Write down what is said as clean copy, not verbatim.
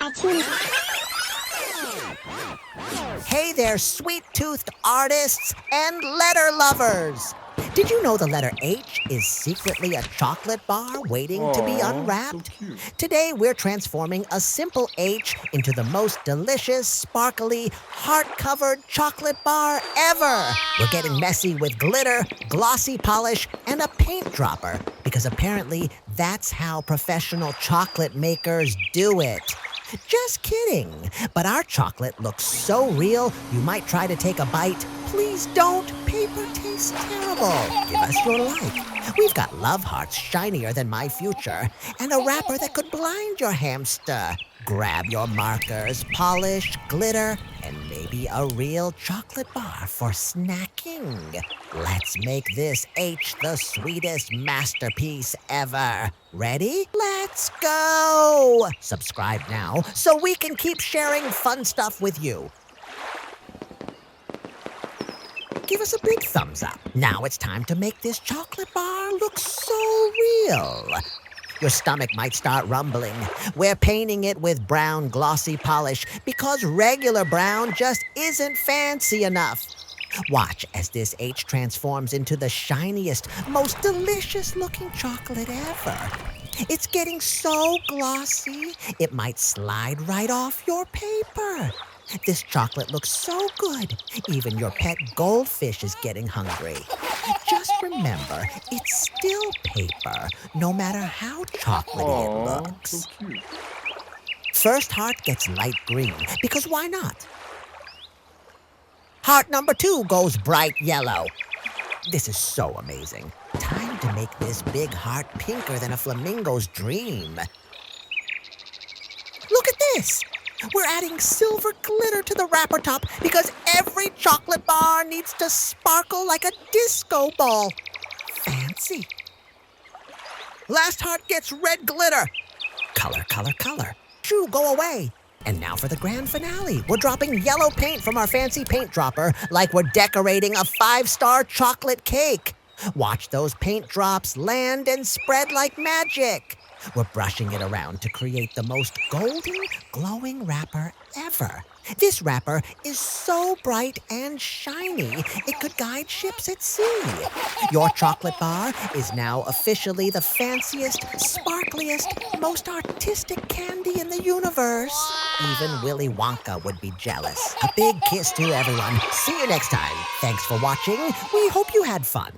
Artoonza. Hey there, sweet-toothed artists and letter lovers! Did you know the letter H is secretly a chocolate bar waiting to be unwrapped? So cute. Today, we're transforming a simple H into the most delicious, sparkly, heart-covered chocolate bar ever. We're getting messy with glitter, glossy polish, and a paint dropper, because apparently that's how professional chocolate makers do it. Just kidding. But our chocolate looks so real, you might try to take a bite. Please don't. Paper tastes terrible. Give us your like. We've got love hearts shinier than my future, and a wrapper that could blind your hamster. Grab your markers, polish, glitter, and maybe a real chocolate bar for snacking. Let's make this H the sweetest masterpiece ever. Ready? Let's go! Subscribe now so we can keep sharing fun stuff with you. Give us a big thumbs up. Now it's time to make this chocolate bar look so real. Your stomach might start rumbling. We're painting it with brown glossy polish because regular brown just isn't fancy enough. Watch as this H transforms into the shiniest, most delicious-looking chocolate ever. It's getting so glossy, it might slide right off your paper. This chocolate looks so good, even your pet goldfish is getting hungry. Just remember, it's still paper, no matter how chocolatey it looks. So cute. First heart gets light green, because why not? Heart number 2 goes bright yellow. This is so amazing. Time to make this big heart pinker than a flamingo's dream. Look at this! We're adding silver glitter to the wrapper top because every chocolate bar needs to sparkle like a disco ball. Fancy. Last heart gets red glitter. Color, color, color. Shoo, go away. And now for the grand finale. We're dropping yellow paint from our fancy paint dropper like we're decorating a 5-star chocolate cake. Watch those paint drops land and spread like magic. We're brushing it around to create the most golden, glowing wrapper ever. This wrapper is so bright and shiny, it could guide ships at sea. Your chocolate bar is now officially the fanciest, sparkliest, most artistic candy in the universe. Even Willy Wonka would be jealous. A big kiss to everyone. See you next time. Thanks for watching. We hope you had fun.